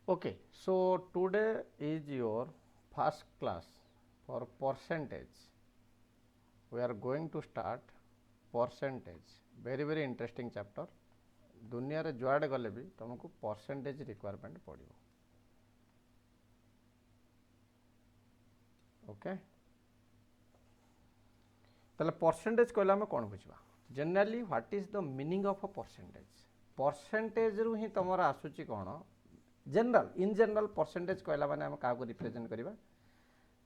Okay, so today is your first class for percentage. We are going to start percentage. Very interesting chapter. दुनिया रे जुआड़े गले भी तुमको percentage requirement पड़ो. Okay, ताले परसेंटेज कहला में कौन बुझा. Generally what is the meaning of a percentage. Percentage रु ही तुम आसूची कौन जनरल इन जनरल परसेंटेज कहला माने हम क्या रिप्रेजेंट करवा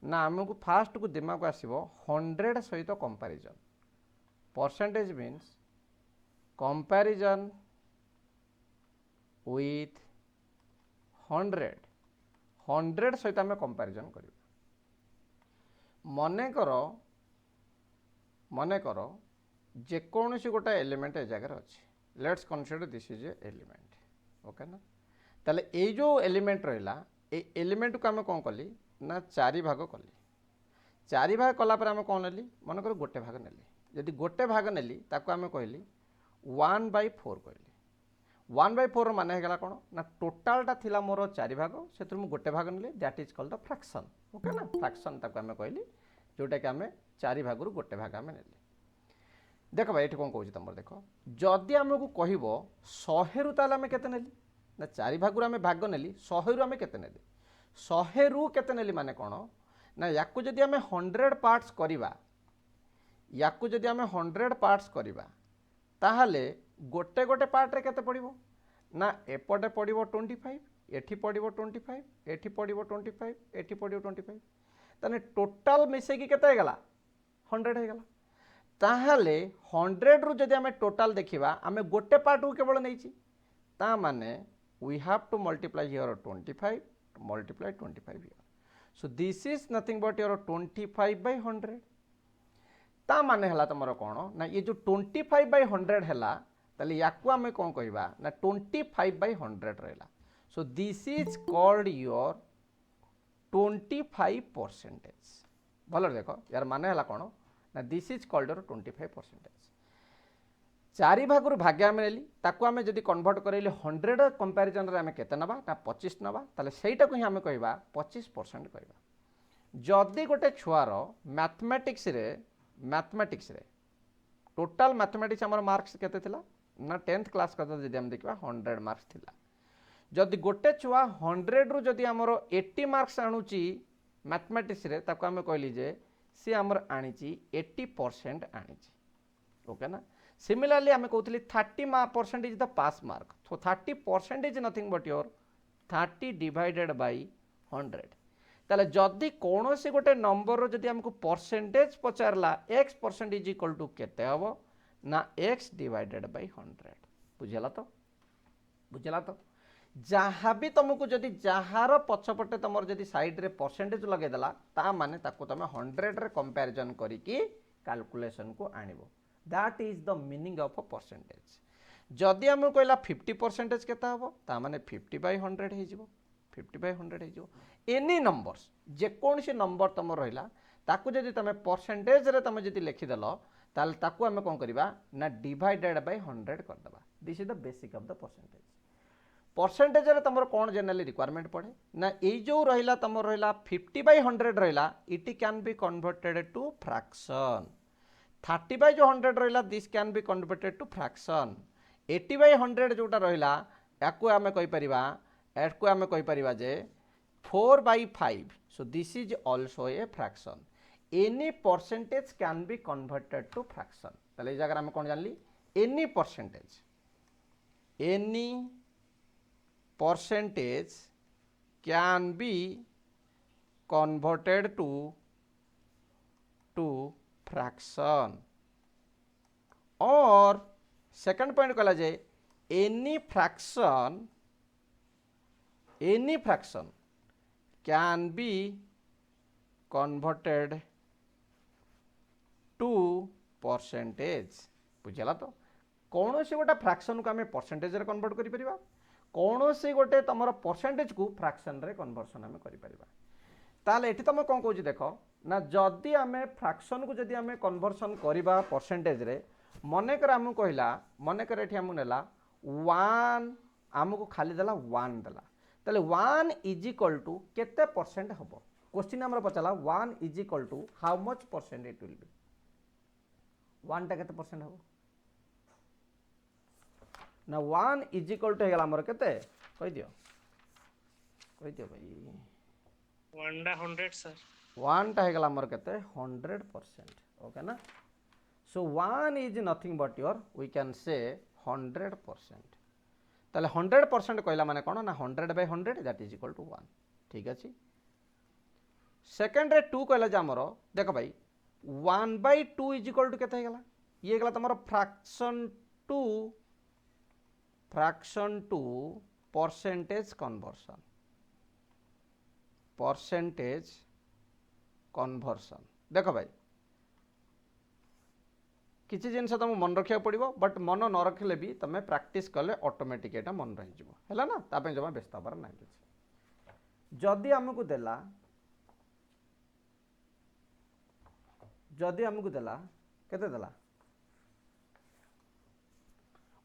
ना आमको फास्ट को दिमाग को आसो 100 सहित comparison. Percentage means comparison with 100 सहित आम कंपैरिजन कर. मन कर जेकोसी गोटे एलिमेंट ए जगह अच्छी. Let's consider this is a element. Okay ना, ताले ये जो एलिमेंट रहा ये एलिमेंट को आम कौन कली ना 4 भाग कली. 4 भाग कलापर आम कौन नेली मनकर गोटे भाग नेली. जदि गोटे भाग नेली ताको आम कहली 1/4 कहली. 1/4 मान है कौन ना टोटालटा थिला मोर 4 भाग से गोटे भाग नेली that is called the fraction. Okay ना, फ्रैक्शन ताको आम कहली जोटा कि आम 4 भाग रु गोटे भाग आम नेली. देख भाई ये कौन कौन तुम देख जदि आमको कह 100 रु ताल आम केते नेली ना 4 भाग आम भाग नेली 100 रु आम केते नेली 100 रु केते नेली माने कौन ना याकू जदि आम 100 पार्ट्स करवा याकू जदि आम 100 पार्ट्स करवा ताहले गोटे गोटे पार्ट रे केते पड़िबो ना एपटे पड़िबो 25 एठी पड़िबो 25 एठी पड़िबो 25 एठी पड़िबो 25 ताने टोटाल मिसे की केते हेगला 100 हेगला. ताहले 100 रु जदि आम टोटाल देखिबा आम गोटे पार्ट को केवल नैची ता माने we have to multiply here 25 multiply 25 here. So this is nothing but your 25/100. ता माने हला तमरो कोन ना ये जो 25/100 हला ताले याकू आमे कोन कहबा ना 25/100 रहला. So this is called your 25%. भलो देखो यार माने हला कोन ना this is called your 25%. 4 भाग रु भाग्य आम नेली ताकू आम जदि कन्वर्ट करेली 100 कंपैरिजन रे आम केते नबा ना 25 नबा ताले सेटा को ही आम कहबा 25% कहबा. जदि गोटे छुआर मैथमेटिक्स रे टोटाल मैथमेटिक्स हमर मार्क्स केते थिला ना 10th क्लास कथा जदि हम देखबा 100 मार्क्स थिला. जदि गोटे छुआ 100 रु जदि हमर 80 मार्क्स आणुची मैथमेटिक्स रे ताकू आम कहली जे सी हमर आनीची 80% आनीची. ओके ना, सिमिलरली आम कहते 30% is the pass mark. So 30% is nothing but your 30 divided by 100. ताले जदि कौन से गोटे नंबर रो जदि हमको परसेंटेज पचारला x% इज इक्वल टू केते हबो ना x डिवाइडेड बाय 100. बुझला तो जहाँ भी तुमको जदि जहार पछपटे तुम जदि साइड रे परसेंटेज लगे देला ता माने ताको तुम 100 रे कंपैरिजन करिकी कैलकुलेशन को आनिबो. That is the meaning of a percentage. जदि आम कहला 50% केता हबो ता माने 50/100 हे जिवो 50/100 हे जिवो. एनी नंबर्स जेकोसी नंबर तुम रहिला ताकू जदि तुम परसेंटेज रे तुम जदि लिखि देलो ताल ताकू आम कोन करबा ना डिवाइडेड बाय 100 कर दबा. This is the basic of the percentage. Percentage रे तुम कोन जनरली रिक्वायरमेंट पड़े ना ए जो रहिला तुम रहिला 50/100 रहिला it can be converted to fraction. 30/100 रहिला this can be converted to fraction. 80/100 जोटा रहिला याकू आमे कहि परिबा जे 4/5. So this is also a fraction. Any percentage can be converted to fraction. ताले ए जगह आमे कोन जानली any percentage can be converted to fraction. और सेकंड पॉइंट कहला जे any fraction can be converted to percentage. बुझला तो कौन से गोटे फ्रैक्शन को आम परसेंटेज रे कन्वर्ट करि परिबा कौन से गोटे तुम परसेंटेज को फ्रैक्शन रे कन्वर्सन आम करि परिबा. ताले एठी तुम कोन कहूची देखो ना जदि आम फ्रैक्शन को जदि आम कन्वर्सन करवा परसेंटेज रे मनकर आम कहला मनकर एठी आम नेला 1 आमको खाली देला 1 देला ताले 1 इज इक्वल टू केते परसेंट हम क्वेश्चन आमर पचारा 1 is equal to how much percent it will be 1 टा केते परसेंट हम ना 1 इज इक्वल टू हेगला आमर केते कहि दियो भाई 1 टा 100 सर 1 टा हेगला आमर केते 100% ओके ना so 1 is nothing but your we can say 100% ताले 100% कहला माने कोन ना 100/100 दैट इज इक्वल टू 1 ठीक अछि सेकंड रे 2 कहला जे हमरो देखो भाई 1/2 इज इक्वल टू केते हेगला ये गला तमरो फ्रैक्शन टू परसेंटेज कन्वर्सन देखो भाई किसी जिनस तुम मन रखा पड़ो बट मन न रखिले भी तुम प्रैक्टिस कले ऑटोमेटिक एटा मन रही है ना ताप जमा व्यस्त हबार ना जदि आमको देला केते देला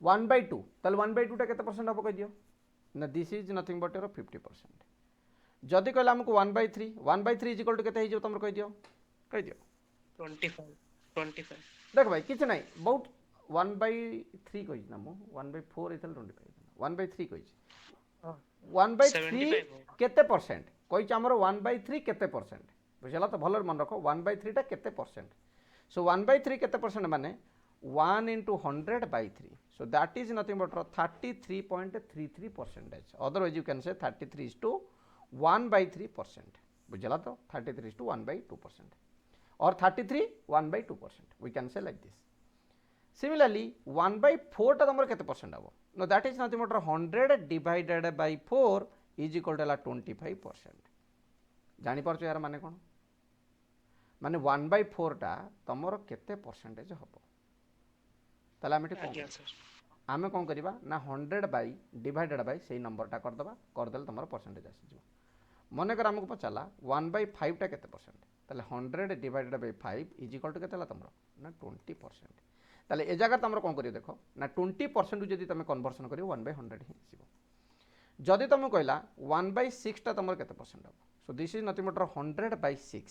1/2 ताले 1/2 टा केते परसेंट हम कह दियो ना this is nothing but your 50% जदि कहला हमको 1/3 इज इक्वल टू केते हो तुम कह दियो 25 देख भाई किछ नहीं बहुत 1/3 कही ना मु 1/4 इथल 25 1/3 कही 1/3 केते परसेंट कही हमर 1/3 केते परसेंट बुझला तो भल मन रखो 1/3 टा केते परसेंट सो 1/3 केते परसेंट माने 1 into 100/3 so that is nothing but 33.33%. otherwise you can say 33 is to 1/3% बुझला तो 33 is to 1/2% or 33 1/2% we can say like this. Similarly 1/4 टा तमर केते परसेंट हबो no that is nothing but 100 divided by 4 is equal to 25%. जानि परछो यार माने कोन माने 1/4 टा तमर केते परसेंटेज हबो ताले आमे कोन करिबा ना 100 बाई डिवाइडेड बाई सेही नंबर टा कर दबा कर देल तमर परसेंटेज आसी जो मने कर हमको पचाला 1/5 टा केते परसेंट ताले 100 divided by 5 is equal to केते ला तमर ना 20%. ताले ए जगह तमर कोन करियो देखो ना 20% जदी तमे कन्वर्सन करियो 1/100 ही आसीबो जदी तमे कहला 1/6 टा तमर केते परसेंट हबो so this is nothing but 100/6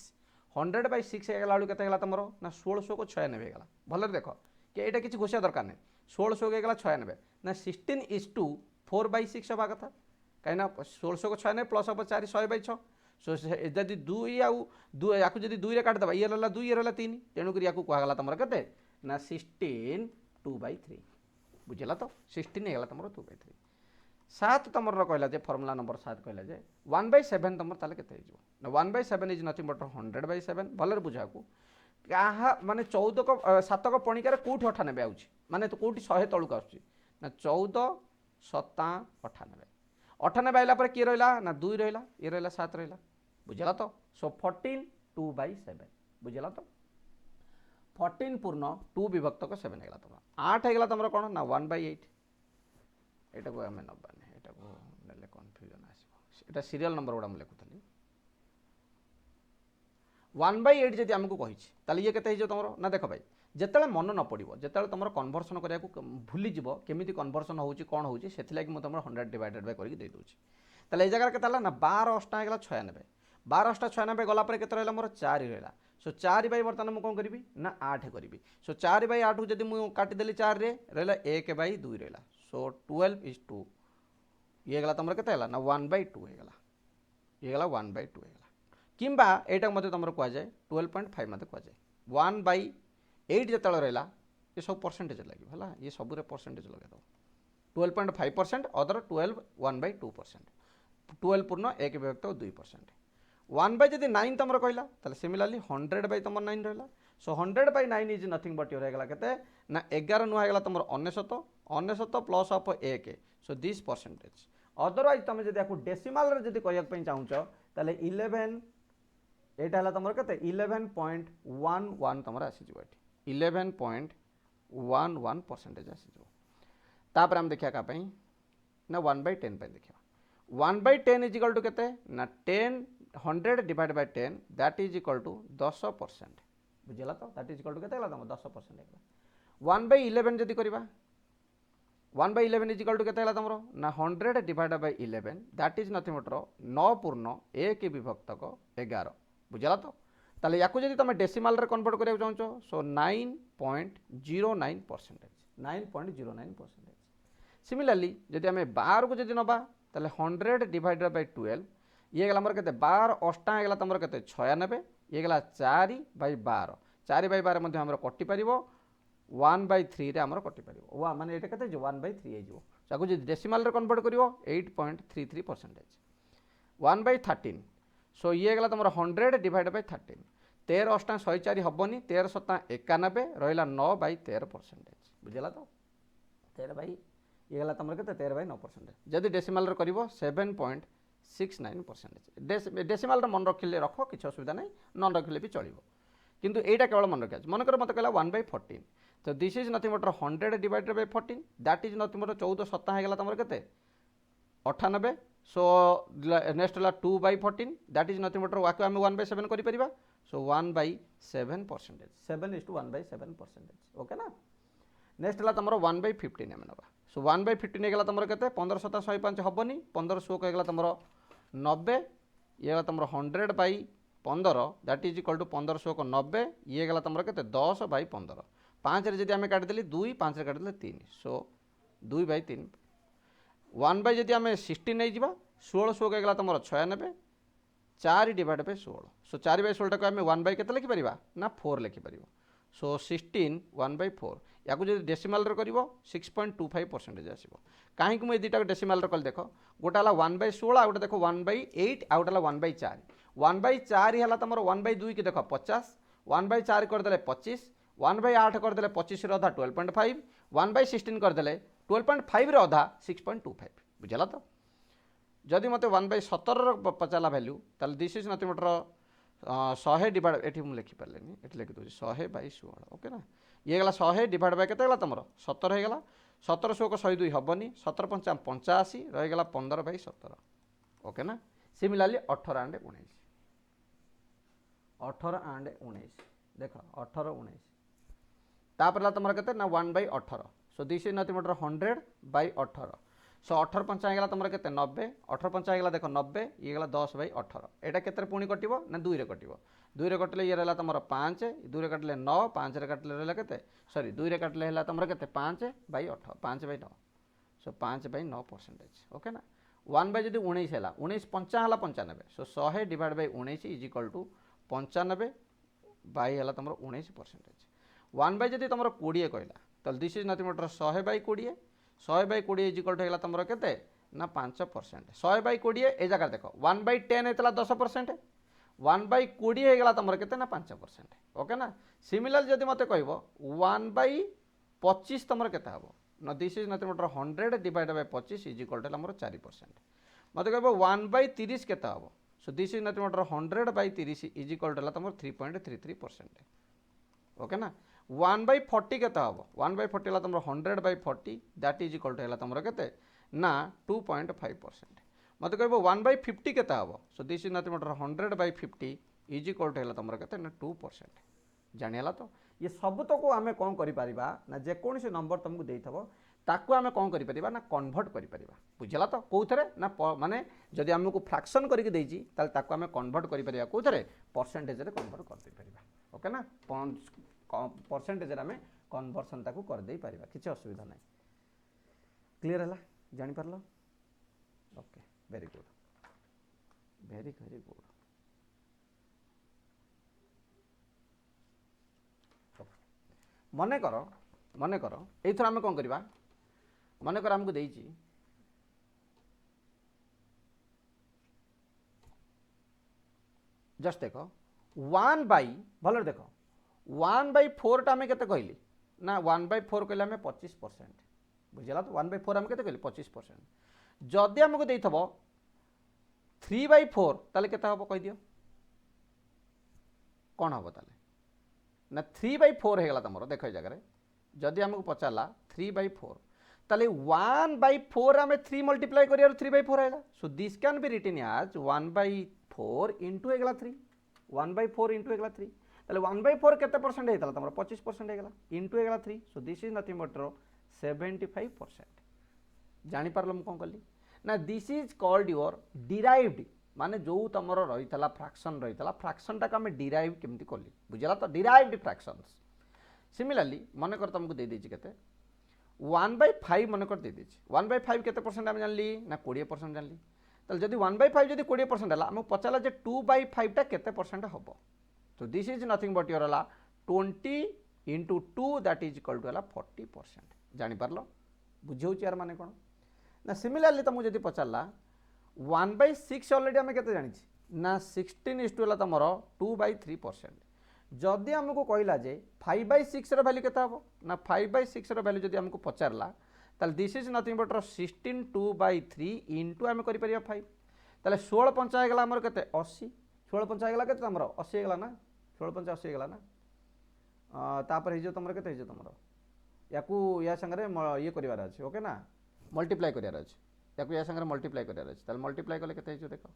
100/6 हेगला आलू केते हेगला तमर ना 1600 को 96 हेगला भले देखो कि एटा किछि घोषिया दरकार नै 1600 हेगला 96 ना 16 is to 4/6 हबा कथा कहिना 1600 को 96 प्लस अब 4 100/6 सो जदी 2 आउ 2 याकू जदी 2 रे काट दबा ये रहला 2 ये रहला 3 तेनु करी याकू कहला तमर केते ना 16 2/3 बुझला तो 16 हेगला तमर 2/3 7 तमर कहला जे फार्मूला नंबर 7 कहला जे 1/7 तमर ताले केते हिजो ना 1/7 इज नथिंग बट 100/7 भलर बुझाकू क्या माने 14 को 7 को पणिकार कोठी 98 आउची माने तो कोठी 100 तळुक आउची ना 14 7 98 98 आइला पर के रहला ना 2 रहला ये रहला 7 रहला बुझला तो सो 14 2/7 बुझला तो 14 पूर्ण 2 विभक्त को 7 हेगला तमरा 8 हेगला तमरा कोन ना 1/8 एटा को हमें नबाने एटा को नेले कंफ्यूजन आसीबो एटा सीरियल नंबर गुडा हम लेखुतली 1/8 जदि आमको कही ताले ये केते हिजो तमरो ना देखो भाई जेतेले मन न पड़िबो जेतेले तमरो कन्वर्सन करिया को भूली जिवो केमिति कन्वर्सन होउची कोन होउची सेथि लागि म तमरो 100 डिवाइडेड बाय करिक दे दोची ताले ए जगह केते हला ना 12 अष्टा हेगला 96 12 अष्टा 96 गला पर केते रहला मोर 4 रहला सो 4 बाय वर्तमान म कोन करबी ना 8 करबी सो 4/8 को जदि मु काटि देली 4 रे रहला 1/2 रहला सो 12 is to ये गला तमरो केते हला ना 1/2 हेगला ये गला 1/2 हेगला किंबा एटा मते तमरो कह जाए 12.5 मते कह जाए 1/8 जतल रहला ये सब परसेंटेज लागि हला ये सब रे परसेंटेज लगा दो 12.5% अदर 12 1/2% 12 पूर्ण 1 विभक्त 2% 1/9 तमरो कहला ताले सिमिलरली 100 तमर 9 रहला सो 100/9 इज नथिंग बट योर हेगला केते ना 11 नु हेगला तमर 99 99 plus of 1 so this percentage otherwise तमे जदि याकू डेसिमल रे जदि कहया पई चाहूचो ताले 11 एटा हला तमर केते 11.11 तमर आसी जबो एठी 11.11% आसी जबो तापर हम देखिया का पई ना 1/10 पई देखिया 1/10 इज इक्वल टू केते ना 10 100 divide by 10 that is equal to 10% बुझला तो दैट इज इक्वल टू केते हला तम 10% हेला 1/11 जदि करबा 1 by 11 इज इक्वल टू केते हला तमरो ना 100 divided bye 11 that is nothing but 9 पूर्ण 1 विभक्तक 11 बुझला तो ताले याकू जदि तुम डेसिमाल रे कन्वर्ट करिया चाहछो सो 9.09% 9.09%। सिमिलरली जदि आम 12 को जदि नबा ताले 100 डिवाइडेड बाय 12 ये गला हमर केते 12 अष्टा हे गला तमर केते 96 ये गला 4 बाय 12 4 बाय 12 मध्ये हमर कटि परिबो 1 by 3 रे हमर कटि परिबो वा माने एटा केते 1 by 3 हे जिवो ताकू जे डेसिमल रे कन्वर्ट करिवो 8.33%। 1 by 13 सो ये गला तमर 100 डिवाइड बाय 13 13 अष्टा 104 हबनी 13 सता 91 रहिला 9 by 13% बुझला तो 13 by ये गला तमर केते 13 by 9% जदि डेसिमल रे करिवो 7.69% डेसिमल रे मन रखिले रखो किछ असुविधा नै नन रखिले भी चलिवो किंतु एटा केवल मन रखिया मन कर मत कहला 1 by 14 तो this is nothing but 100 divided bye 14 that is nothing but 14 सता हे गला तमर केते 98 सो नेक्स्ट हला 2 by 14 that is nothing but वाको हम 1 by 7 करि परिबा सो 1 by 7% 7:1 by 7% ओके ना। नेक्स्ट हला तमर 1 by 15 हम नबा सो 1 by 15 हे गला तमर केते 15 सता 105 हबनी 15 100 हे गला तमर 90 ये गला तमर 100 by 15 that is equal to 15 100 को 90 ये गला तमर केते 10 by 15 5 रे जदि आमे काट देली 2 5 रे काट देले 3 सो 2 by 3 1 by जदि आमे 16 नै जिबा 16 100 के गला तमर 96 4 डिवाइड बाय 16 सो 4 by 16 को आमे 1 by केते लिखि परिबा ना 4 लिखि परिबो सो 16 1 by 4 याकू जदि डेसिमल रे करिवो 6.25% आसीबो काहे कि मु ए दिटा डेसिमल रे कल देखो गोटा हला 1 by 16 आ गोटा देखो 1 by 8 आ गोटा हला 1 by 4 1 by 4 हला तमर 1 by 2 के देखो 50 1 by 4 कर देले 25 1 by 8 कर देले 25 रे आधा 12.5 1 by 16 कर देले 12.5 रे आधा 6.25 बुझला तो जदि मते 1 by 17 रो पचाला वैल्यू ताल this is nothing but 100 divide एठी मु लिखि परलेनी एठी लिखि दोजी 100 by 16 ओके ना ये गला 100 डिवाइड बाय केते गला तमरो 17 हे गला 17 100 को 102 हबनी 17 5 85 रहि गला 15 by 17 ओके ना। सिमिलरली 18 एंड 19 18 एंड 19 देखो 18 19 तापर ला तमरो केते ना 1 by 18 so this is nothing but 100 by 18 सो 18 5 हे गला तमरो केते 90 18 5 हे गला देखो 90 ये गला 10 by 18 एटा केते पुणी कटिवो ना 2 रे कटिवो 2 रे कटले ये रहला तमरो 5 2 रे कटले 9 5 रे कटले रहला केते सॉरी 2 रे कटले हला तमरो केते 5 by 8 5 by 9 so 5 by 9% okay ना। 1 by जदि 19 हला 19 5 हला 95 so 100 divide by 19 is equal to 95 by हला तमरो 19%। 1 by जदि तमरो 20 कहला तो this is nothing but 100 by 20 100 by 20 is equal to हला तमरो केते ना 5% 100 by 20 ए जगह देखो 1 by 10 हेतला 10% 1 by 20 हे गला तमरो केते ना 5% ओके ना। सिमिलर जदि मते कहबो 1 by 25 तमरो केते हबो ना this is nothing but 100 divide by 25 is equal to हमरो 4% मते कहबो 1 by 30 केते हबो so this is nothing but 100 by 30 is equal to तमरो 3.33% ओके ना। 1 by 40 केते हबो 1 by 40 ला तमरो 100 by 40 that is equal to तमरो केते ना 2.5% मत कहबो 1 by 50 केते हबो so this is nothing but 100 by 50 is equal to तमरो केते ना 2% जानिला तो ये सब तो को आमे कोन करि परिबा ना जे कोनसी नंबर तुमको देइथबो ताकू आमे कोन करि परिबा ना कन्वर्ट करि परिबा बुझला तो कोथरे ना माने जदि हमको फ्रैक्शन करके देइची ताल ताकू आमे कन्वर्ट करि परिबा कोथरे परसेंटेज रे कन्वर्ट कर दे परिबा ओके ना परसेंटेज रे आमे कन्वर्सन ताकू कर दे परिबा किछ असुविधा नै क्लियर हला जानि परलो okay very good very very good मन कर एथर आम कौन करवा मन कर आमको देइची जस्ट देख 1 by भल देख 1 by 4 टा केते कहली ना 1 by 4 कहले आम 25% बुझला तो 1 by 4 आम केते कहली 25% जदि आमको देइथबो 3 by 4 ताले केते हबो कहि दियो कोन हबो ताले ना 3 by 4 हेगला तमरो देखो ए जगह जदि हमको पचाला 3 by 4 ताले 1 by 4 आमे 3 मल्टीप्लाई करिया 3 by 4 आएगा so this can be written as 1 by 4 into हेगला 3 1 by 4 इनटू हेगला 3 ताले 1 by 4 केते परसेंट हेतला तमरो 25% हेगला इनटू हेगला 3 so this is nothing but 75%। जापार मुझे कौन कली ना this is called your derived माने जो तुम रही फ्रैक्शन रही फ्रैक्शन टाक आम डिराइव केमती कली बुझला तो डिराइव्ड फ्रैक्शंस सिमिलारली मन कर तुमको दे देछि केते 1/5 मन कर दे देछि 1/5 केते परसेंट आम जानली ना 20% जानली ताले जदि 1/5 जदि 20% हला आम पचाला जे 2/5 टा केते परसेंट हबो तो this is nothing but your हला 20 into 2 that is equal to 40% जानी पारलो बुझौ यार माने कोन ना सिमिलरली तुमको जदि पचारला 1/6 ऑलरेडी आम केते जानि ना 16 इज टू तुमर 2/3% जदि आमको कहला जे 5/6 रो वैल्यू केते हबो ना 5/6 रो वैल्यू जदि आमको पचारला ताल this is nothing but 16 2/3 into आम करि परिया 5 ताले 16 पंचा हेगला हमर केते 80 16 पंचा हेगला केते हमर 80 हेगला ना 16 पंचा 80 हेगला ना तापर हे जो तुमर केते हे जो तुमर याकू या संगे ये करिवार अछि ओके ना मल्टीप्लाई करिवार अछि याकू या संगे मल्टीप्लाई करिवार अछि ताल मल्टीप्लाई कले केते हे जो देखो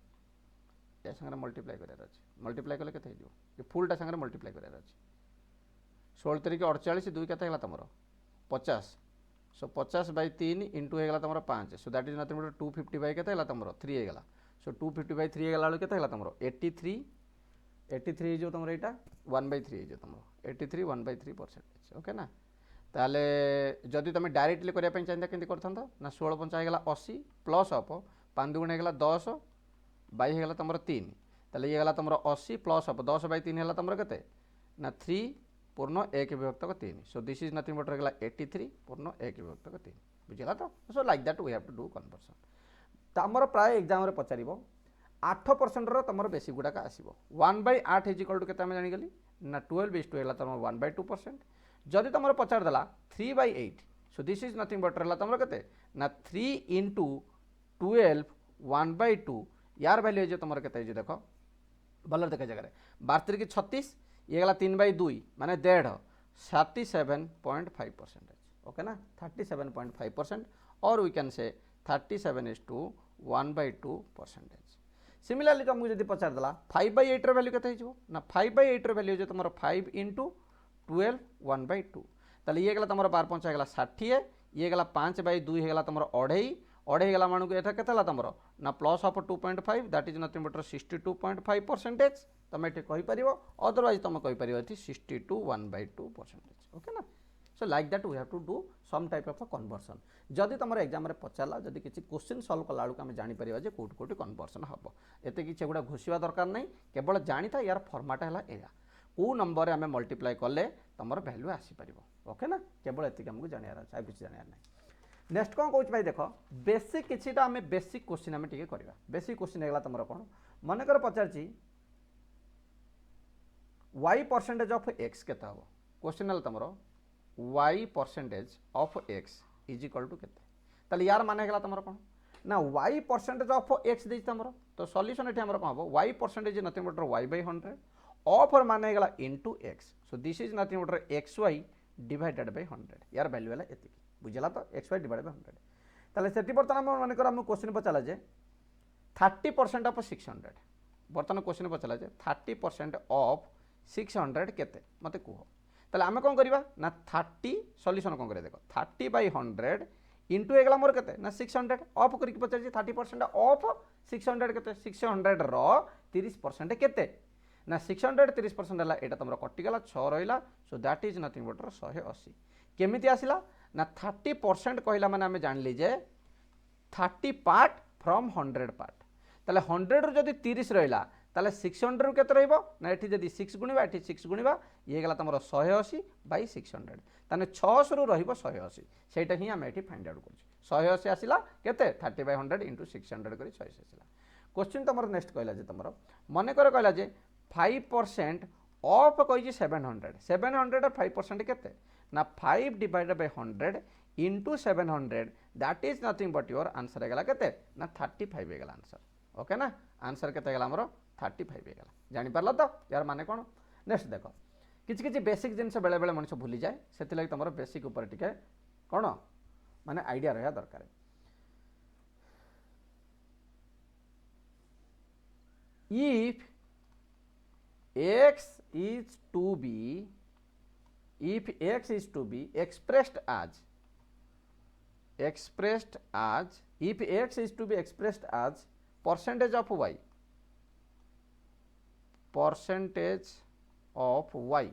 या संगे मल्टीप्लाई करिवार अछि मल्टीप्लाई कले केते हे जो ये फुलटा संगे मल्टीप्लाई करिवार अछि 16 तरीके 48 2 केते हेगला तुमर 50 सो 50/3 इंटू हेगला तुमर 5 so that is nothing but 250 by केते हेगला तुमर 3 हेगला सो 250/3 हेगला ल केते हेगला तुमर 83 जो तुमर एटा 1/3 जो तुमर 83 1/3% ओके ना ताले जदि तुम डायरेक्टली करिया पई चाहंदा केंति करथंदा ना 16 पंचा हेगला 80 प्लस अप 5 दुगुण हेगला 10 बाई हेगला तुमर 3 ताले ये हेगला तुमर 80 प्लस अप 10/3 हेगला तुमर केते ना 3 पूर्ण 1 विभक्त 3 so this is nothing but हेगला 83 पूर्ण 1 विभक्त 3 बुझिला तो so like that we have to do conversion तमर प्राय एग्जाम रे पचारिबो 8% रो तमर बेसिक गुडाका आसीबो 1/8 इज इक्वल टू केते हम जानि गेली ना 12 इज टू हेगला तमर 1/2% जदि तुम पचार देला 3/8 सो दिस इज नथिंग बट रहा तुम के ना 3 into 12 1/2 यार वैल्यू जो तुम के देख भल देख जगह 12 की 36 ये गला 3/2 माने 1.5 37.5% ओके ना 37.5% और वी कैन से 37 is to 1/2%। सिमिलरली तुमको जब पचार देला 5/8 रो वैल्यू केते हो ना 5/8 रो वैल्यू जो तुम 5 into 12 1/2 ताले ये गला तुम 12 पंचा हेगला 60 ये गला 5/2 हेगला तुम 2.5 हेगला मानू एटा केते हला तुम ना plus of 2.5 that is nothing but 62.5% तुम एठी कहि परिबो अदरवाइज तुम कहि परिबो एठी 62 1/2% ओके ना so like that we have to do some type of a conversion जदि तुम एग्जाम रे पचारला जदि किसी क्वेश्चन सॉल्व कला बेलू आम जापर जे कौट कौट कन्वर्सन हम एते किसी एगुड़ा घोषिया दरकार नहीं केवल जानी था यार फर्माट है एया कौ नंबर आम मल्टीप्लाई कले तुम वैल्यू आसीपर ओके ना केवल एति आमको जानवर अच्छे आज किसी जानवर ना नेक्स्ट कौन कौच भाई देख बेसिक किसी आम बेसिक क्वेश्चन आम टे करवा बेसिक क्वेश्चन है तुम कौन मनकर पचार वाई परसेंटेज ऑफ एक्स केते हम क्वेश्चन है तुम y percentage of x is equal to केते ताले यार माने है तुम कौन ना वाई परसेंटेज ऑफ एक्स दे तुम तो सॉल्यूशन ये कौन हम y percentage nothing but y/100 of माने गला into x so this is nothing but xy divided by 100 यार वैल्यू है एति बुझला तो xy डिवाइडेड बाय 100 ताले सेति बर्तन हम माने कर हम क्वेश्चन पचाला जे 30% ऑफ 600 बर्तन क्वेश्चन पचाला जे 30% ऑफ 600 केते मते कुह ताले आमे कोन करबा ना 30 सॉल्यूशन कोन करे देखो 30/100 इंटू एगला मोर केते ना 600 ऑफ करके पचार 30% ऑफ 600 केते 600 रो 30% केते ना 600 30% है यहाँ तुम कटिगला 6 रहा सो दैट इज नथिंग बट 180 केमिति आसिला ना 30% कहला माने आमे जानली जे 30 पार्ट फ्रॉम 100 पार्ट ताले 100 रु जदि 30 रहिला ताले 600 रु केते रहइबो ना एठी जदि 6 गुणिबा एठी 6 गुणिबा ये गला तुम 180/600 ताने 600 रु रहिबो 180 सेटा ही आमे एठी फाइंड आउट करछु 180 आसिला केते 30/100 इंटू 600 करी 180 आसिला क्वेश्चन तुम नेक्स्ट कहला जे तुम मने कर कहला जे 5% ऑफ कही 700 700 5% केते ना 5 divided by 100 into 700 that is nothing but your answer है केते ना 35 है आंसर ओके ना आंसर केते गला हमरो 35 है जानि परला तो यार माने कोन नेक्स्ट देखो किछि किछि बेसिक जिंस बेले बेले मनुष्य भूली जाए सेति लागि तमरो बेसिक ऊपर टिके कोन माने आइडिया रहया दरकार if x is to be expressed as expressed as, if x is to be expressed as percentage of y, percentage of y,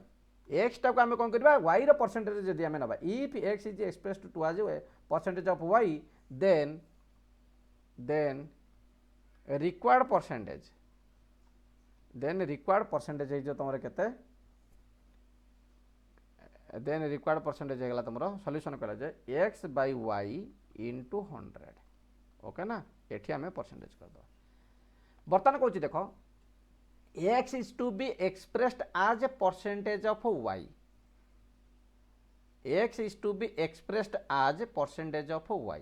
x टाक आम कौन करवा y रो परसेंटेज जदि आम नबा, if x is expressed to as a percentage of y, then required percentage, then required percentage है जो तुमरे केते, then required percentage है तुमरो सॉल्यूशन करा जाए x by y into 100, okay ना, एठी आम परसेंटेज कर दो। बर्तमान कहूँ देखो x is to be expressed as a percentage of y, x is to be expressed as a percentage of y,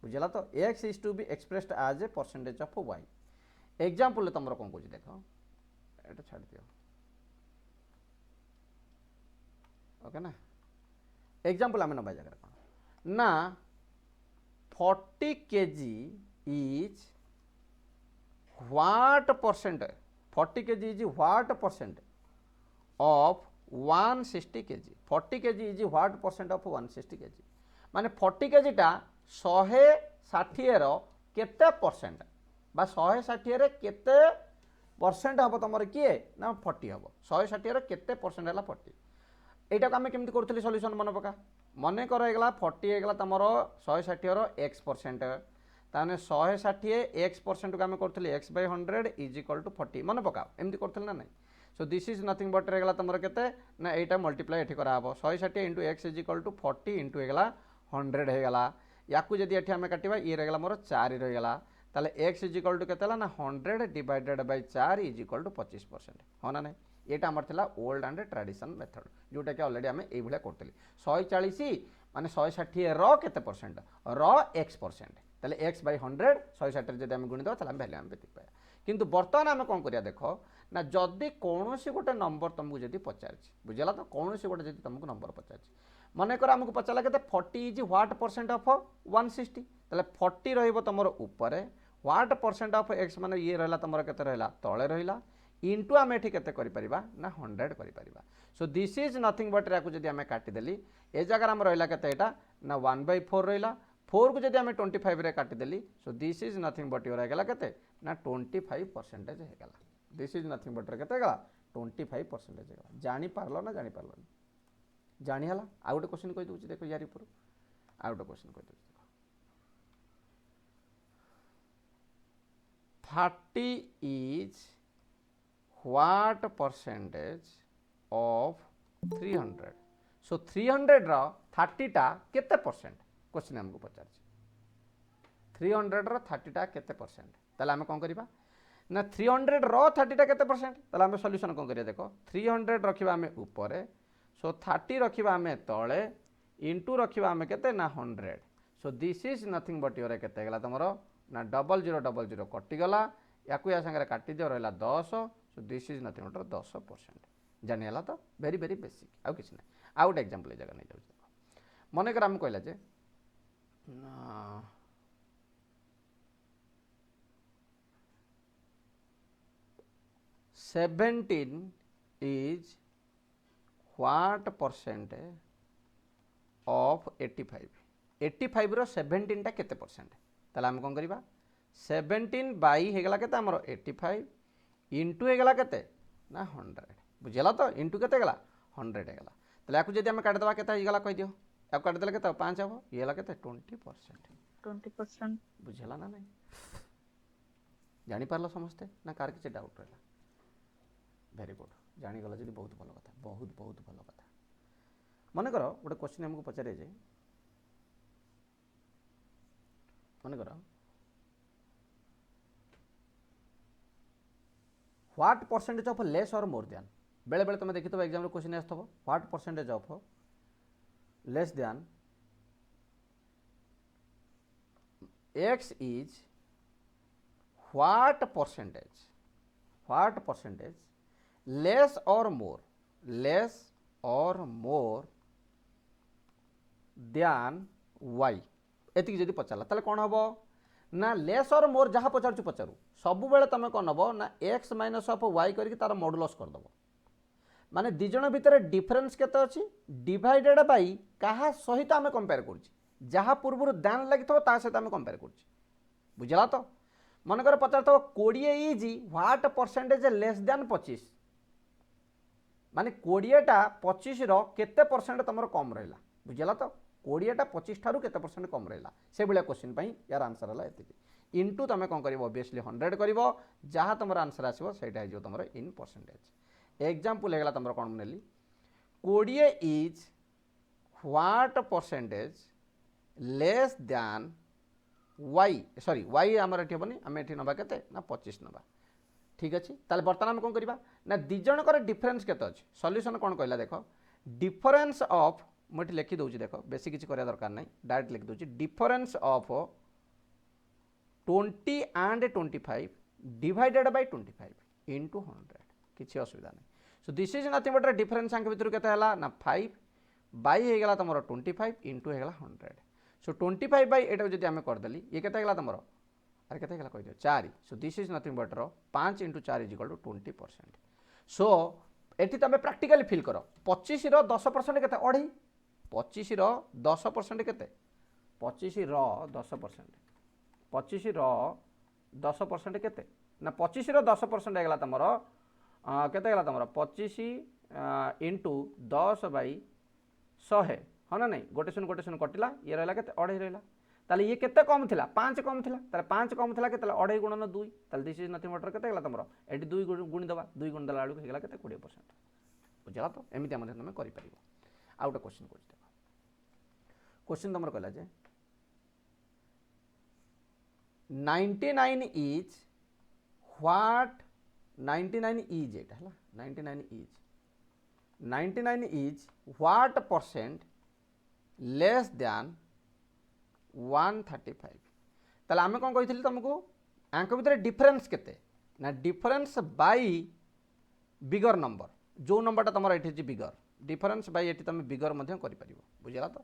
बुझला तो, x is to be expressed as a percentage of y। Example तुम कौन कहूँ देख, ये छाड़ दियो, okay ना, एग्जांपल आम नबा जगह कौन ना 40 kg is what percent, 40 kg is what percent of 160 kg, 40 kg is what percent of 160 kg, माने 40 kg टा 160 रो केते परसेंट बा 160 रे केते परसेंट हम तुम किए ना 40 हम 160 रो केते परसेंट है 40, एटा को आम केमती करूँ सॉल्यूशन मन पका, मन कर 40 होगा तुम 160 रो x परसेंट, ताने 160 x परसेंट को आम करें x by 100 is equal to 40, मन पकाओ एमती करें ना नहीं। So this is nothing but रहेगा तुम के ना यहाँ मल्टीप्लाई ये कराब 160 into x is equal to 40 into होगा 100 होगा, या जदि ये आम काटा ये रहेगा मोर 4 रहीगला, ताले एक्स इज इक्वल टू के ना 100 divided by 4 is equal to 25%, हाँ ना नहीं, ये आमर था ओल्ड एंड ट्रेडिशन मेथड जोटा कि अलरेडी आम ये करें 140 माने 160 रो केते परसेंट रो एक्स परसेंट, ताले एक्स बाय 100 160 जब आम गुणिद ताले भैल्यू आम बेतिक पाया। किंतु बर्तमान आम कौन करिया देख ना, जदि कौन गोटे नंबर तुमको जब पचार बुझला तो कौन गोटे जब तुमको नंबर पचार मनकर आमको पचारा के 40 इज व्हाट परसेंट ऑफ 160, ताले 40 रहिबो तुमर ऊपर, व्हाट परसेंट ऑफ एक्स माने ये रहला तुमर केते रहला तळे रहला, इंटू आम एठी केते करि परिबा ना 100 करि परिबा। So this is nothing but याकू जदि आम काटी देली ए जगह आम रहला केते एटा ना 1/4 रहला, 4 को जदि आम 25 रे काटी देली, so this is nothing but your हेगला केते ना 25% हेगला, दिस इज नथिंग बट केते हेगला 25% हेगला। जानि पारलो ना जानि पारलो जानि हला। आ गोटे क्वेश्चन कहि दउची देखो यार ऊपर आ गोटे क्वेश्चन कहि दउची देखो 30 is what percentage of 300, so 300 रो 30 टा केते परसेंट क्वेश्चन हमको पचार 300 रो 30 टा केते परसेंट, ताले हम कोन करिबा ना 300 रो 30 टा केते परसेंट, ताले हम सॉल्यूशन कोन करिया देखो 300 रखिबा हमें ऊपर, सो 30 रखिबा हमें तळे इंटू रखिबा हमें केते ना 100, so this is nothing but your केते गला तमरो ना 0000 कटि गला, याकू या संगे काटि दियो रहला 10, सो दिस इज नथिंग बट 10%, जानि हला तो वेरी वेरी बेसिक आउ किछ नै। आ गोटे एग्जांपल ए जगह नै जाउ मन कर हम कहला जे 17 is what percent of 85, 85 रो 17 टा केते परसेंट, ताले हम कोन करिबा 17 बाई हेगला केते हमरो 85 इंटू हेगला केते ना 100, बुझला तो इंटू केते गेला 100 हेगला, ताले याकू जदि हम काट दबा केते हेगला कहि दियो, याकू काट देले केते 5 हबो, ये हेला केते 20%, बुझला ना नहीं, जानि पारलो समस्ते ना कार किछ डाउट रहला, वेरी गुड जानी गला जी बहुत भल कथा, बहुत बहुत भल कथा। मन कर गोटे क्वेश्चन हमको पचारे जे मन कर व्हाट परसेंटेज ऑफ लेस और मोर देन, बेले बेले तुम देखि एग्जाम क्वेश्चन आसथबो what percentage of less than X is what percentage less और मोर देन वाई, एति जदि पचारा ताले कौन हम ना लेस और मोर जहाँ पचारू पचारू सबु बेले तुम कौन हम ना एक्स माइनस ऑफ वाई करके तार मॉडुलस करदेव, माने दी जण भितर डिफरेंस केते अछि डिवाइडेड बाई कहा सहित आम कंपेयर करूँ, जहाँ पूर्व दैन लगी सहित आम कंपेयर कर बुझला तो मनकर पचार थो 20 is what percentage less then 25 माने 20टा 25 केते परसेंट तुम कम रहा बुझला तो 20टा 25 ठारू केते परसेंट कम रहा से भाया क्वेश्चन यार आंसर है ये इंटू तुम कौन कर ओबियसली 100 कर जहाँ तुम आंसर आसो सहीटा हो तुम इन परसेंटेज एग्जांपल होगा तुम कौन नेली 20 is what percentage less than y sorry y आमर ये हेनी आम ये नवा के 25 नवा ठीक अच्छे ताले बर्तमान आम कौन करवा ना दी जनकर डिफरेन्स केते अच्छे सॉल्यूशन कौन कहला देख डिफरेन्स ऑफ मुझे लिखी दूसरी देख बेसी किसी करा दरकार नहीं डायरेक्ट लिखी दूसरी difference of 20 and 25 divided by 25 into 100 किसी असुविधा नहीं so this is nothing but difference आंक भितर केते ना 5 बाई हो गला तुम 25 इंटू हो 100 सो 25 बाई एटा जब आम करदेली ये केते गला तुम अरे केते गला कह दियो 4 so this is nothing but 5 into 4 is equal to 20% so एटी तुम प्रैक्टिकली फिल कर 25 10% केते अढ़ी 25 10% केते 25 10% 25 10% केते ना 25 10% होगा तुम केते गला तुम 25 इंटू 10 बाई 100 हाँ ना नहीं गोटे शून्य कटिला ये रहा के अढ़ई रहा ताले ये केते कम थिला 5 कम थिला ताले 5 कम थिला केते अढ़ई गुणन 2 ताले दिस इज नथिंग बट केते गला तुम एटी 2 गुणी दबा 2 गुणी दला बेलू होगा केते 20% बुझला तो एमती तुम कर आ गोटे क्वेश्चन कर क्वेश्चन तुम कहला जे 99 इज व्हाट 99 इज एटा हला 99 is what percent less than 135 ताले आमे कौन कही तुमको आंक भितर डिफरेन्स केते ना डिफरेन्स बाई बिगर नंबर जो नंबरटा तुम ये बिगर डिफरेन्स बाई ये तुम बिगर कर बुझला तो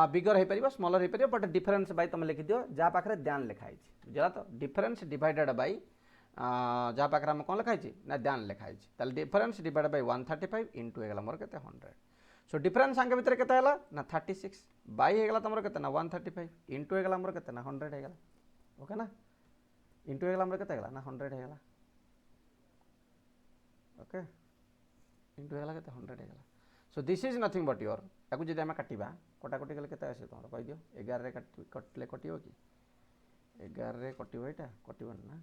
बिगर हो पार स्मलर हो पार बट डिफरेन्स बाई तुम लिखिदियो जहाँ पाखे दैन लिखाई बुझला तो डिफरेन्स डिवाइडेड बाई जहाँ पाखे आम कौन लिखाई ना दैन लिखाई ताले डिफरेन्स डिवाइडेड बाई 135 इंटू होगा मोर के 100 सो डिफरेन्स आंक भितर केते हला ना 36 बाई होगा तुम के 135 इंटू होगा मोर के 100 होगा ओके ना इंटू होगा मोर के ना 100 होगा ओके इंटू होगा के 100 होगा सो this is nothing but your या जब आम काटा कटाकटी कले के आस तुम कहीदियो 11 कटिले कटो कि 11 कटो यहाँ कटोनी ना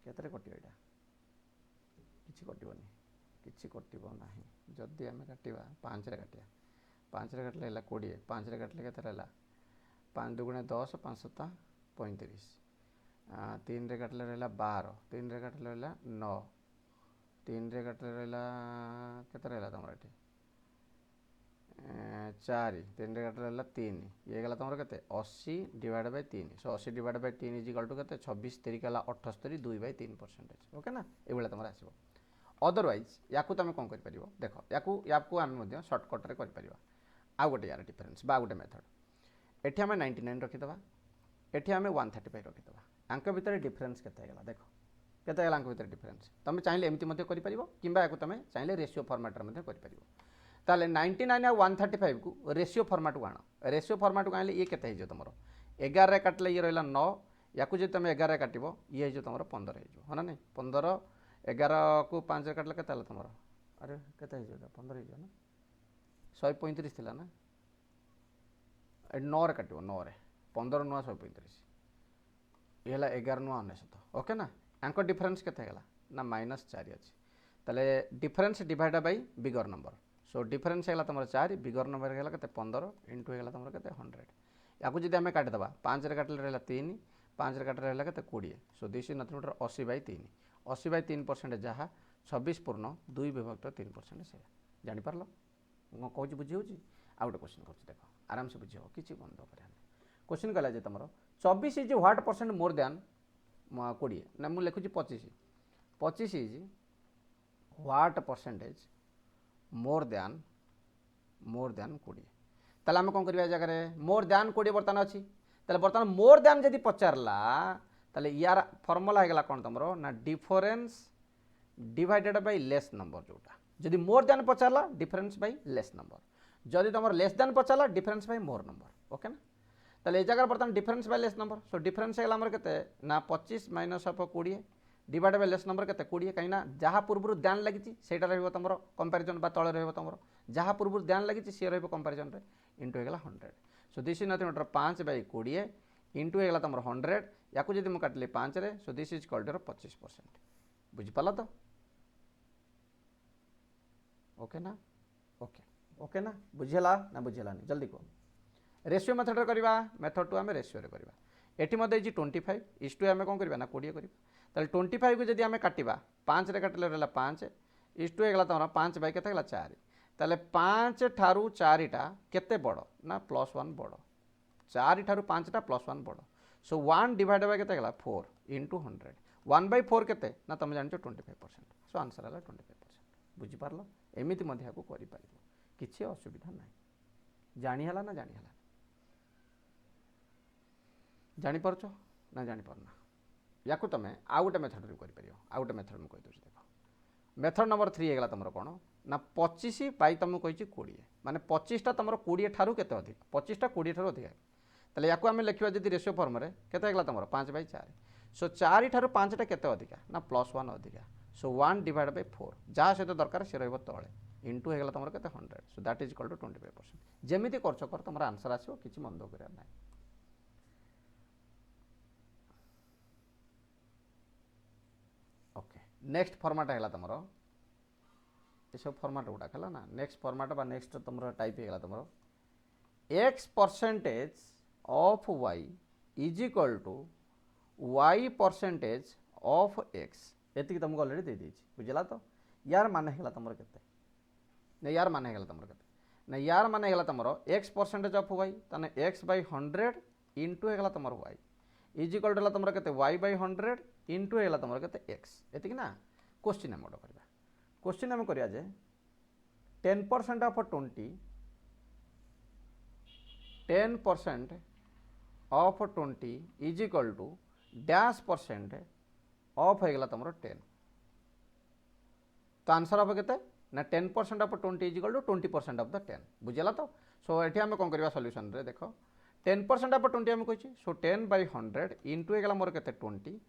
केतरे कटो यहाँ किसी कटोनी किसी कटो ना जदि आम काटा 5 रे काटिया 5 रे काटिले 20 5 रे काटिले के 5 दुगुणे 10 5 7 35 3 रे काटिले रहा 12 3 रे काटिले रहा 9 3 रे काटिले रहा केते रहा तुम ये 4 3 रे काटिले रहा 3 ये गला तुम के 80 divide by 3 so 80 divide by 3 is equal to के 26 3 गला 78 2/3% ओके ना ये तुम आसो अदरवाइज या तुम कौन कर देख या आम सर्टकट्रे कर आउ गोटे यार डिफरेन्स बा गोटे मेथड एठी आम 99 रखीदा एठी आम 135 रखीदा आंक भितर डिफरेन्स केते गला देख केते गला आंक भितर डिफरेन्स तुम चाहिए एमती कर कि तुम चाहिए रेशियो फॉर्मेट कर ताले 99 आ 135 को रेशियो फॉर्मेट को आण रेशियो फॉर्मेट को आने ये केते तुम 11 रे काटले ये रहा 9 या जो तुम 11 काटो ये तुम 15 हो ना नहीं 15 11 को 5 रे काटले केते तुम अरे केते 15 हो ना 135 थिला ना 9 रे काटो 9 रे 15 नुआ 135 ये 11 नुआ 19 ओके ना आंक डिफरेन्स केते गला ना -4 अच्छी ताले difference divide by bigger number so difference है तुम 4 बिगर नंबर है के 15 इंटू है तुम के 100 या जब आम काटिदेवा 5 रे काटिले रहा 3 5 रे काटिले रहा के 20 सो दिस इज नथिंग बट 80/3 80/3% जहाँ 26 पूर्ण 2 विभक्त 3% से जापार कौच बुझी हो आ गए क्वेश्चन कर देख आराम से बुझी हो कि बंद कर क्वेश्चन कहला तुम 24 is what percent more than 20 ना मुझे लिखुची 25 is what percentage more than 20 ताले आम कौन करवा जगह मोर दैन 20 बर्तमान अच्छी ताले बर्तमान मोर दैन जदि पचारला ताले यार फर्मुला होगा कौन तुम ना difference divided by less number जोटा जदि मोर दैन पचारला डिफरेन्स बाई लेस नंबर जदि तुम लेस दैन पचारला difference by more number okay ना ताले ए जगह बर्तमान difference by less number so difference है हमर केते ना 25 minus of 20 divide by less number केते 20 कहीं ना जहाँ पूर्व ध्यान लगी सेटा रहइबो तमरो कंपैरिजन बा तळे रहइबो तमरो जहाँ पूर्व ध्यान लगी सी रहइबो कंपैरिजन रे इनटू हेगला 100 so this is nothing but 5 by 20 into हेगला तमरो 100 याकू जदि म काटली 5 रे so this is equal to 25% बुझि पाला तो ओके ना ओके ओके ना बुझेला ना बुझेलानी जल्दी को रेशियो मेथड रे करबा मेथड टू आमे रेशियो रे करबा एटी मते जी 25 इस टू आमे कोन करबा ना 20 करबा ताले 25 को जदि आमे काटिबा 5 रे काटले रहला 5 इस टू हेगला तमरा 5 बाय केते हेगला 4 ताले 5 ठारू 4 टा केते बडो ना +1 बडो 4 ठारू 5 टा +1 बडो सो 1 डिवाइड बाय केते हेगला 4 इनटू 100 1 बाय 4 केते ना तुम जानचो 25% सो आंसर हला 25% बुझी पारलो एमिति मध्य को करि पारिबो किछि असुविधा नाही जानि हला ना जानि हला जानि परछो ना जानि परना याकू तुम आउ गोटे मेथड रे करि परियो आउ गोटे मेथड में कहि दोछ देखो मेथड नंबर 3 हेगला तमरो कोन ना 25 बाई तुमको कहिछि 20 माने 25 टा तमरो 20 ठारू केते अधिक 25 टा 20 ठारू अधिक ताले याकू आमे लिखिबा जदि रेशियो फॉर्म रे केते हेगला तमरो 5 बाई 4 सो 4 ठारू 5 टा केते अधिक ना +1 अधिक सो 1 डिवाइड बाय 4 जहाँ सहित दरकार से रहइबो तळे इनटू हेगला तमरो केते 100 so that is equal to 25% जेमिति करछो कर तमरो आंसर आसीबो किछि मन दो करिया नाही ओके नेक्स्ट फॉर्मेट है तुमरो ये सब फॉर्मेट गुड़ा है ना नेक्स्ट फॉर्मेट बा नेक्स्ट तुमरो टाइप है तुमरो x percentage of y is equal to y percentage of x एति तुमको ऑलरेडी दे दीची बुझला तो यार माने हैला तुमरो केते ने यार माने हैला तुमरो केते ने यार माने हैला तुमरो x परसेंटेज ऑफ y तने x बाय 100 इनटू हैला तुमरो y इज इक्वल टू तुमरो केते y बाय 100 इनटू हैला तुमरो केते x एति कि ना क्वेश्चन हम करबा क्वेश्चन हम करिया जे 10% of 20 10% of 20 is equal to dash percent of हैगला तुमरो 10 तो आंसर ऑफ केते ना 10% of 20 is equal to 20% of the 10 बुझला तो सो एठी हम कोन करबा सॉल्यूशन रे देखो 10% ऑफ 20 हम कहिछि सो 10 बाय 100 इनटू हैगला मोर केते 20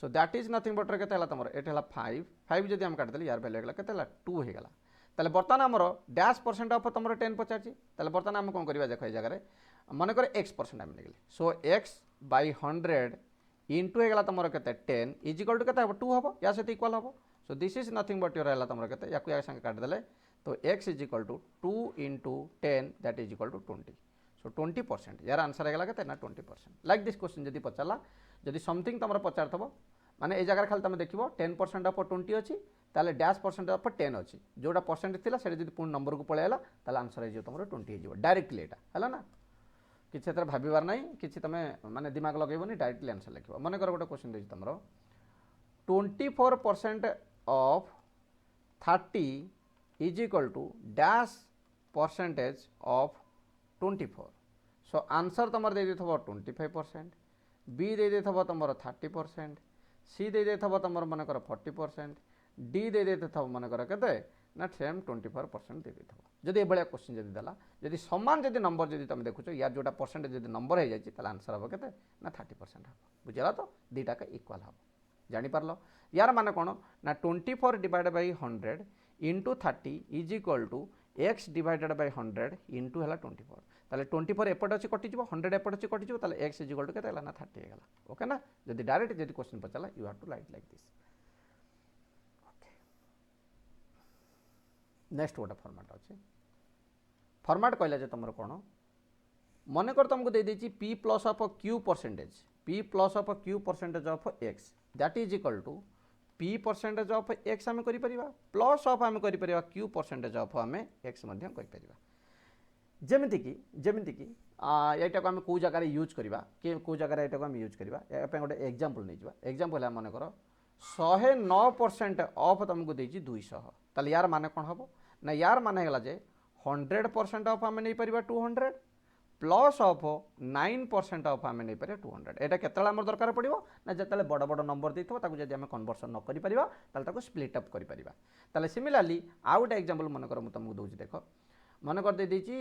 सो दैट इज नथिंग बट केते हला तुमरो एठी हला 5 5 जदि हम काट देली यार वैल्यू हैगला केते हला 2 हैगला ताले बर्तमान हमरो डैश परसेंट ऑफ तुमरो 10 पचाछि ताले बर्तमान हम कोन करबा देखो ए जगह रे मन कर x% हम लिखले सो x बाय 100 इनटू हैगला तुमरो केते 10 इज इक्वल टू केते हबो 2 हबो या से इक्वल हबो so this is nothing but your हैला तुमरो केते याकू या संगे काट देले तो x is equal to 2 into 10 that is equal to 20 so 20% यार आंसर हैगला केते ना 20% लाइक दिस क्वेश्चन जदि पचाला जदि समथिंग तुमरो पचारथबो माने ए जगह खाली तुम देखिबो 10% ऑफ 20 अछि ताले डैश परसेंट ऑफ 10 अछि जोटा परसेंट थिला सेटा जदि पूर्ण नंबर को पळेला ताले आंसर हे जो तुमरो 20 हे जो डायरेक्टली एटा हला ना किछ एतर भाबिबार नै किछ तमे माने दिमाग लगेबोनी डायरेक्टली आंसर लिखिबो मने कर गोटे क्वेश्चन देछि तुमरो 24% of 30 is equal to dash percentage of 24 so answer तुमर दे देथबो 25% बी दे देथबो तुमरो 30% सी दे देथबो तुमर मन कर 40% डी दे देथबो मन कर केते ना सेम 24% दे देथबो जदि ए बळिया क्वेश्चन जदि दला जदि समान जदि नंबर जदि तुम देखुछो या जोटा परसेंटेज जदि नंबर हे जायछि ताला आंसर हबो केते ना 30% हबो बुझला तो दीटा का इक्वल हबो जानि पारलो यार माने कोन ना 24 divide by 100 into 30 is equal to x divided by 100 into हला 24 ताले 24 एपट अछि कटि जिवो 100 एपट अछि कटि जिवो ताले x इज इक्वल टू केते हला ना 30 हेगला ओके ना जदि डायरेक्ट जदि क्वेश्चन पचला you have to write like this okay next गोटा फॉर्मेट अछि फॉर्मेट कहला जे तमरो कोन मने कर तुमको दे देछि p plus of q percentage p plus of q percentage of x that is equal to p percentage of x हम करि परिबा प्लस ऑफ हम करि परिबा q परसेंटेज ऑफ हम x मध्यम करि परिबा जेमिति कि एटा को हम को जगह रे यूज करबा के को जगह रे एटा को हम यूज करबा ए पे गोटे एग्जांपल नै जिबा एग्जांपल हम माने करो 109% ऑफ तुमको देछि 200 ताले यार माने कोन हबो ना यार माने गेला जे 100% ऑफ हम नै परिबा 200 प्लस ऑफ 9% ऑफ हम नहीं पारे 200 एटा केतला हमर दरकार पड़िबो ना जतले बड़ बड़ नंबर देथबो ताकू जदि हम कन्वर्सन न करि परिबा ताले ताकू स्प्लिट अप करि परिबा ताले सिमिलरली आउट एग्जांपल मन कर म तुमको दोछि देखो मन कर दे देछि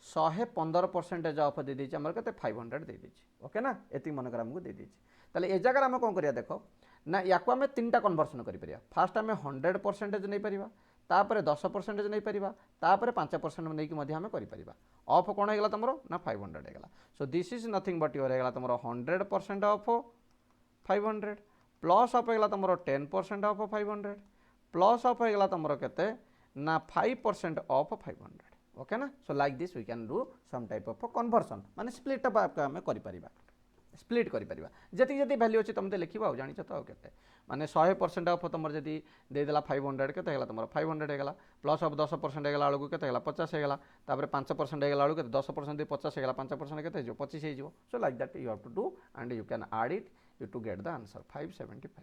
115% ऑफ दे दीजिए हमर कते 500 दे दीजिए ओके ना एति मनकर हमको दे दीजिए ताले ए जगह हम कोन करिया देखो ना याको आम तीनटा कन्वर्सन करिया फास्ट आम 100% नहीं परिबा तापर 10% नहीं परिबा तापर 5% नहीं कि आम करिपरिबा ऑफ कौन होगा तुम ना 500 होगा सो this is nothing but your होगा तुम 100% ऑफ 500 प्लस ऑफ होगा तुम 10% ऑफ 500 प्लस ऑफ होगा तुम केते ना 5% ऑफ 500 ओके ना so like this we can do some type of conversion माने स्प्लिट अप आम करिपरिबा स्प्लिट करिपरिबा जति जति वैल्यू अच्छे तुम लिखा आ जानी तो केते माने 100% ऑफ तुम जदि देदेला 500 केते हेला तुम 500 हेगला प्लस ऑफ 10% हेगला आलू केते हेगला 50 हेगला तापर 5% हेगला आलू केते 10% दे 50 हेगला 5% केते जो 25 हे जो so like that you have to do and you can add it you to get the answer 575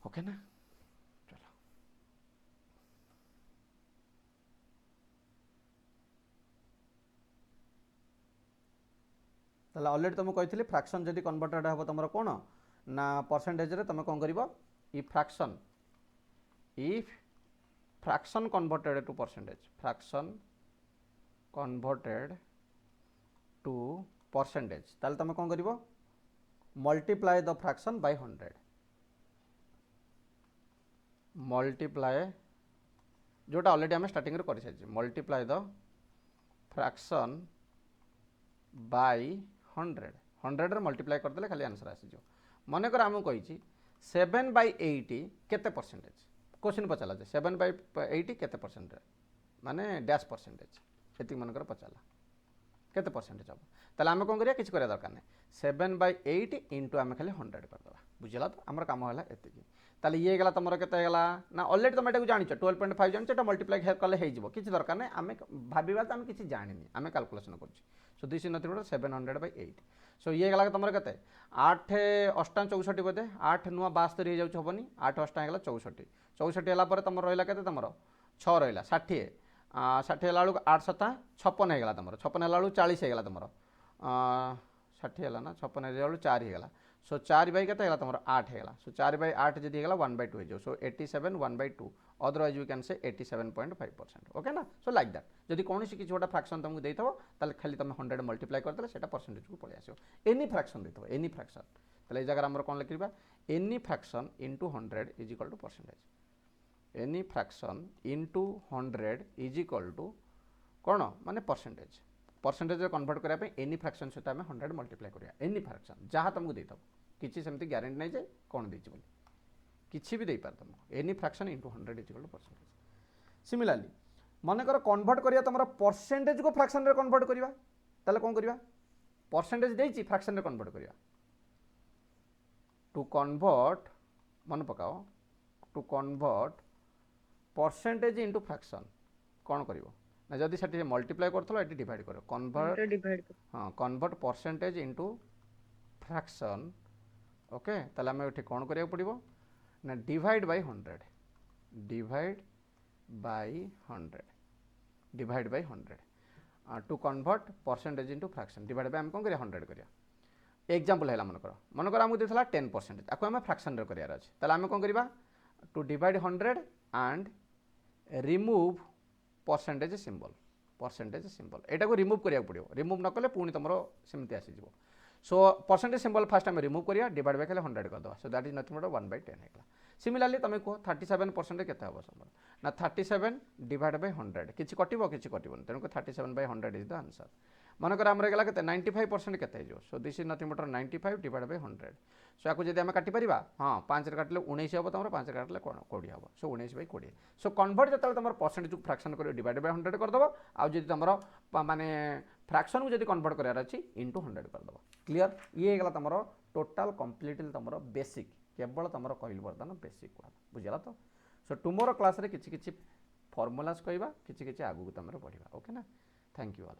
okay ना चलो ताले ऑलरेडी तुमको कही फ्रैक्शन जदि कन्वर्टेड हे तुम कौन ना परसेंटेज रे तुम कौन करिवो if fraction converted to percentage fraction converted to percentage ताले तुम कौन करिवो multiply the fraction by 100 multiply जोटा ऑलरेडी आम स्टार्टिंग कर सारी मल्टीप्लाई द फ्रैक्शन बाय 100 रे मल्टीप्लाई करदे खाली आंसर आसीज मनकर आम कही 7/80 केते परसेंटेज क्वेश्चन पचाला 7/80 केते परसेंटेज माने डैश परसेंटेज ये मनकर पचाला केते परसेंटेज हम ताले आम कौन करिया किछ करिया दरकार नहीं 7/8 इंटू आम खाली 100 करदे बुझला तो आमर काम है एतिकी ताले ये गला तुम केते गला ना ऑलरेडी तुम एटा जानिछ 12.5 जानिछ एटा मल्टीप्लाई कले हे जिवो किछ दरकार नहीं आम भाबिबा त आम किछ जानिनी आम कैलकुलेशन करछि सो दिस इज नथिंग बट 700/8 सो ये गला तुम केते 8 8 64 बोधे 8 नुआ 72 हो जाउछ हबनी 8 8 हेगला 64 64 हेला पर तुम रहिला केते तुम 6 रहिला 60 60 हेला 8 7 56 हेगला तुम 56 हेला 40 हेगला तुम 60 हेला ना 56 हेला 4 हेगला सो 4/8 हेगला तुम 8 हेगला सो 4/8 जदि हेगला 1/2 हो जाओ सो 87 1/2 अदरवाइज वी कैन से 87.5% ओके ना सो लाइक दैट जदि कौन सी किसी गोटा फ्रैक्शन तुमको देथबो ताले खाली तुम 100 मल्टीप्लाई करदेले सेटा परसेंटेज को पळे आसीबो एनी फ्रैक्शन देथबो एनी फ्रैक्शन ताले ए जगह हमर कोन लिखिबा any fraction into 100 is equal to percentage any fraction into 100 is equal to कोन माने परसेंटेज परसेंटेज कन्वर्ट करने एनी फ्रैक्शन सहित आम 100 मल्टीप्लाई करिया एनी फ्रैक्शन जहाँ तुमको देथबो किसी सेमती ग्यारंटी नहीं जे कौन देछि बोली किसी भी देपार तुमको any fraction into 100 is equal to percentage similarly मनकर कन्वर्ट करिया तुम परसेंटेज को फ्रैक्शन रे कन्वर्ट करिया ताले कौन करिया परसेंटेज देछि फ्रैक्शन रे कन्वर्ट करिया टू कन्वर्ट मन पकाओ to convert percentage into fraction कौन करिवो ना जदि सेठी मल्टीप्लाई करथलो एटी डिवाइड करो कन्वर्ट हां convert percentage into fraction okay ताले हमें एठी कौन करिया पड़िबो ना divide by 100 divide by 100 divide by 100 to convert percentage into fraction divide by हम कौन करिया 100 करिया एग्जांपल हैला मनकर हमको देथला 10% आको हम फ्रैक्शन रे करिया अछि ताले हम कौन करिबा to divide 100 and remove percentage symbol एटा को रिमूव करिया पड़ियो रिमूव न कले पुणी तुम सेमती आसी जिवो सो परसेंटेज सिंबल फास्ट आम रिमूव करिया डिवाइड बाय 100 कर दवा so that is nothing but 1/10 हेगला सिमिलरली तुम कह 37% केते हबो समर ना 37 डिवाइड बाय 100 किछि कटिबो किछि कटिबो तेनु को 37/100 इज द आंसर मनकर आम रहिगला केते 95% केते जो सो this is nothing but 95 divide by 100 सो याको जदि आम काटि परिबा हां 5 रे काटले 19 हबो तुमरो 5 रे काटले 20 हबो सो 19/20 सो कन्वर्ट जतले तुम परसेंटेज को फ्रैक्शन करियो डिवाइड बाय 100 कर दबो आ जदि तुमरो माने फ्रैक्शन को जदि कन्वर्ट करार अछि इनटू 100 कर दबो क्लियर ये हेगला तुमरो टोटल कंप्लीटली तुमरो बेसिक केवल तुमरो कहिल वर्तन बेसिक गुडा बुझला तो सो टुमोरो क्लास रे किछि किछि फार्मूलास कहबा किछि किछि आगु तुमरो पढिबा ओके ना थैंक यू ऑल।